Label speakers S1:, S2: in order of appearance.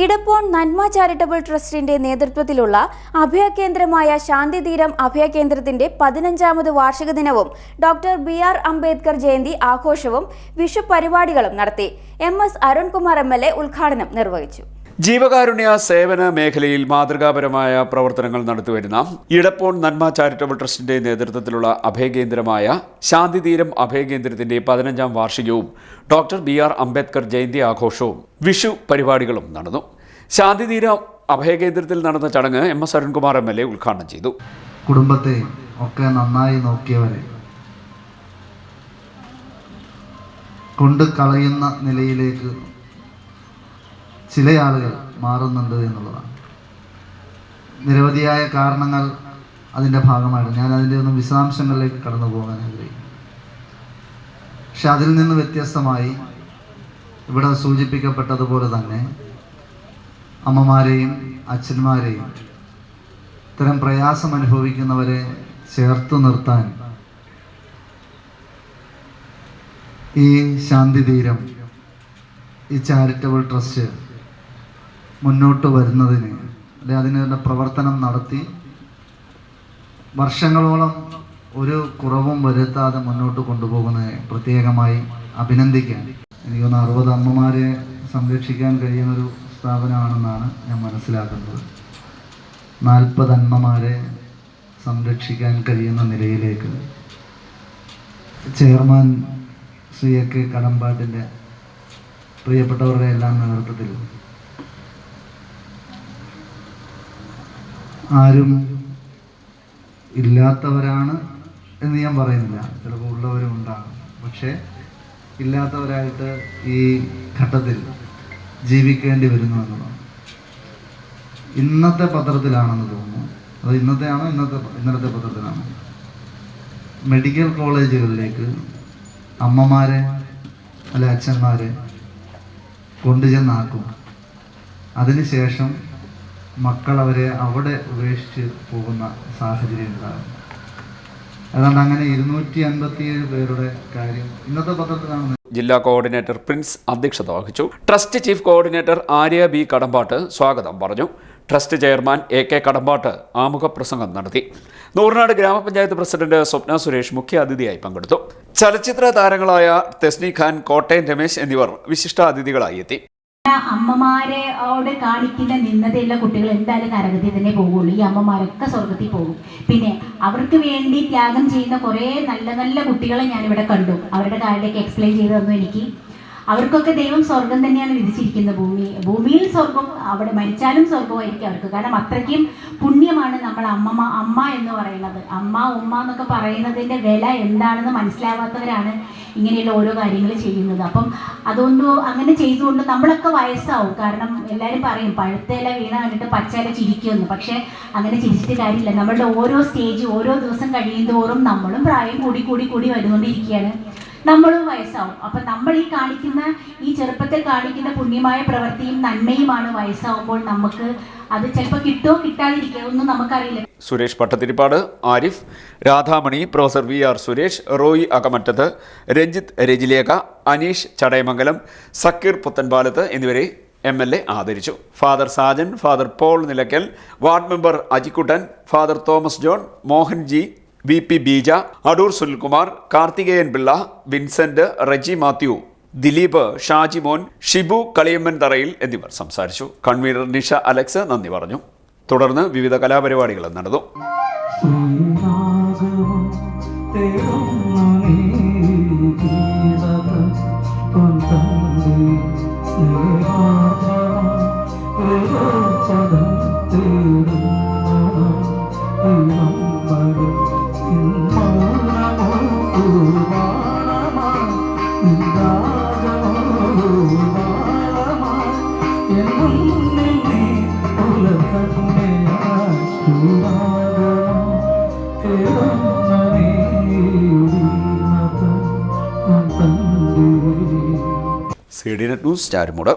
S1: ഇടപ്പോൺ നന്മ ചാരിറ്റബിൾ ട്രസ്റ്റിന്റെ നേതൃത്വത്തിലുള്ള അഭയകേന്ദ്രമായ ശാന്തിതീരം അഭയകേന്ദ്രത്തിന്റെ 15ാമത് വാർഷിക ദിനവും ഡോക്ടർ ബി.ആർ. അംബേദ്കർ ജയന്തി ആഘോഷവും വിഷു പരിപാടികളും നടത്തി. എം.എസ്. അരുൺകുമാർ എം.എൽ.എ. ഉദ്ഘാടനം നിർവഹിച്ചു.
S2: ജീവകാരുണ്യ സേവന മേഖലയിൽ മാതൃകാപരമായ പ്രവർത്തനങ്ങൾ നടത്തിവരുന്ന ഇടപ്പോൺ നന്മ ചാരിറ്റബിൾ ട്രസ്റ്റിന്റെ നേതൃത്വത്തിലുള്ള അഭയകേന്ദ്രമായ ശാന്തിതീരം അഭയകേന്ദ്രത്തിന്റെ 15ാം വാർഷികവും ഡോക്ടർ ബി.ആർ. അംബേദ്കർ ജയന്തി ആഘോഷവും വിഷു പരിപാടികളും നടന്നു. ശാന്തിതീരം അഭയകേന്ദ്രത്തിൽ നടന്ന ചടങ്ങ് എം.എസ്. അരുൺകുമാർ എം.എൽ.എ. ഉദ്ഘാടനം ചെയ്തു.
S3: കുടുംബത്തെ ഒക്കെ നന്നായി നോക്കിയവരെ കൊണ്ട് കളയുന്ന നിലയിലേക്ക് ചില ആളുകൾ മാറുന്നുണ്ട് എന്നുള്ളതാണ്. നിരവധിയായ കാരണങ്ങൾ അതിൻ്റെ ഭാഗമാണ്. ഞാൻ അതിൻ്റെ ഒന്നും വിശദാംശങ്ങളിലേക്ക് കടന്നു പോകാൻ ആഗ്രഹിക്കുന്നു. പക്ഷെ അതിൽ നിന്ന് വ്യത്യസ്തമായി ഇവിടെ സൂചിപ്പിക്കപ്പെട്ടതുപോലെ തന്നെ അമ്മമാരെയും അച്ഛന്മാരെയും ഇത്തരം പ്രയാസം അനുഭവിക്കുന്നവരെ ചേർത്ത് നിർത്താൻ ഈ ശാന്തിതീരം, ഈ ചാരിറ്റബിൾ ട്രസ്റ്റ് മുന്നോട്ട് വരുന്നതിന് അല്ലെ അതിനുള്ള പ്രവർത്തനം നടത്തി വർഷങ്ങളോളം ഒരു കുറവും വരുത്താതെ മുന്നോട്ട് കൊണ്ടുപോകുന്നതിനെ പ്രത്യേകമായി അഭിനന്ദിക്കാൻ. എനിക്ക് തോന്നുന്നു 60 അമ്മമാരെ സംരക്ഷിക്കാൻ കഴിയുന്നൊരു സ്ഥാപനമാണെന്നാണ് ഞാൻ മനസ്സിലാക്കുന്നത്. 40 അമ്മമാരെ സംരക്ഷിക്കാൻ കഴിയുന്ന നിലയിലേക്ക് ചെയർമാൻ ശ്രീ എ.കെ. കടമ്പാട്ടിൻ്റെ പ്രിയപ്പെട്ടവരുടെ എല്ലാം നേതൃത്വത്തിൽ ആരും ഇല്ലാത്തവരാണ് എന്ന് ഞാൻ പറയുന്നില്ല, ചിലപ്പോൾ ഉള്ളവരും ഉണ്ടാകും. പക്ഷേ ഇല്ലാത്തവരായിട്ട് ഈ ഘട്ടത്തിൽ ജീവിക്കേണ്ടി വരുന്നു എന്നുള്ളതാണ്. ഇന്നത്തെ പത്രത്തിലാണെന്ന് തോന്നുന്നു, അത് ഇന്നലത്തെ പത്രത്തിലാണ്, മെഡിക്കൽ കോളേജുകളിലേക്ക് അമ്മമാരെ അല്ലെ അച്ഛന്മാരെ കൊണ്ടുചെന്നാക്കും. അതിനുശേഷം മക്കൾ അവരെ അവിടെ ഉപേക്ഷിച്ച് പോകുന്ന സാഹചര്യം ഉണ്ടാകും. അതുകൊണ്ട് അങ്ങനെ 257 പേരുടെ കാര്യം ഇന്നത്തെ പത്രത്തിലാണ്.
S2: ജില്ലാ കോർഡിനേറ്റർ പ്രിൻസ് അധ്യക്ഷത വഹിച്ചു. Trust chief coordinator Arya B. Kadambattu സ്വാഗതം പറഞ്ഞു. Trust chairman AK. കടമ്പാട്ട് ആമുഖ പ്രസംഗം നടത്തി. നൂർനാട് ഗ്രാമപഞ്ചായത്ത് പ്രസിഡന്റ് സ്വപ്ന സുരേഷ് മുഖ്യ അതിഥിയായി പങ്കെടുത്തു. ചലച്ചിത്ര താരങ്ങളായ തെസ്നി ഖാൻ, കോട്ടയം രമേശ് എന്നിവർ വിശിഷ്ടാതിഥികളായി എത്തി.
S4: അമ്മമാരോട് കാണിക്കുന്ന നിന്ദതയുള്ള കുട്ടികൾ എന്തായാലും നരകത്തിൽ തന്നെ പോകുള്ളൂ. ഈ അമ്മമാരൊക്കെ സ്വർഗത്തിൽ പോകും. പിന്നെ അവർക്ക് വേണ്ടി ത്യാഗം ചെയ്യുന്ന കുറേ നല്ല നല്ല കുട്ടികളെ ഞാനിവിടെ കണ്ടു. അവരുടെ കാര്യമൊക്കെ എക്സ്പ്ലെയിൻ ചെയ്തു തന്നു എനിക്ക്. അവർക്കൊക്കെ ദൈവം സ്വർഗം തന്നെയാണ് വിധിച്ചിരിക്കുന്നത്. ഭൂമിയിൽ സ്വർഗം, അവിടെ മരിച്ചാലും സ്വർഗമായിരിക്കും അവർക്ക്. കാരണം അത്രയ്ക്കും പുണ്യമാണ് നമ്മൾ അമ്മ എന്ന് പറയുന്നത്. അമ്മ ഉമ്മ എന്നൊക്കെ പറയുന്നതിൻ്റെ വില എന്താണെന്ന് മനസ്സിലാവാത്തവരാണ് ഇങ്ങനെയുള്ള ഓരോ കാര്യങ്ങൾ ചെയ്യുന്നത്. അപ്പം അതുകൊണ്ട് അങ്ങനെ ചെയ്തുകൊണ്ട് നമ്മളൊക്കെ വയസ്സാവും. കാരണം എല്ലാവരും പറയും പഴുത്തേല വീണ കണ്ടിട്ട് പച്ചയില ചിരിക്കുമെന്ന്. പക്ഷേ അങ്ങനെ ചിരിച്ചിട്ട് കാര്യമില്ല. നമ്മളുടെ ഓരോ സ്റ്റേജ് ഓരോ ദിവസം കഴിയും തോറും നമ്മളും പ്രായം കൂടി വരുന്നുകൊണ്ടിരിക്കുകയാണ്. നമ്മളും വയസ്സാവും. അപ്പം നമ്മൾ ഈ ചെറുപ്പത്തിൽ കാണിക്കുന്ന പുണ്യമായ പ്രവൃത്തിയും നന്മയുമാണ് വയസ്സാവുമ്പോൾ നമുക്ക് അത് ചിലപ്പോൾ കിട്ടുമോ കിട്ടാതിരിക്കുമോ ഒന്നും നമുക്കറിയില്ല.
S2: Suresh Pattathirippad, Arif, Radhamani, professor V R. സുരേഷ്, റോയി അകമറ്റത്ത്, രഞ്ജിത്ത് രജിലേഖ, അനീഷ് ചടയമംഗലം, സക്കീർ പുത്തൻപാലത്ത് എന്നിവരെ എം.എൽ.എ. ആദരിച്ചു. Father Sajan, father Paul Nilakkal, ward member Ajikuttan, father Thomas John, Mohan ji, V P. Beeja, Adoor Sunilkumar, Karthikeyan Pillai, Vincent, Reji Mathew, Dileep, Shajimon, Shibu Kaliyamman തറയിൽ എന്നിവർ സംസാരിച്ചു. കൺവീനർ നിഷ അലക്സ് നന്ദി പറഞ്ഞു. തുടർന്ന് വിവിധ കലാപരിപാടികൾ നടന്നു. CDNet news Charummood.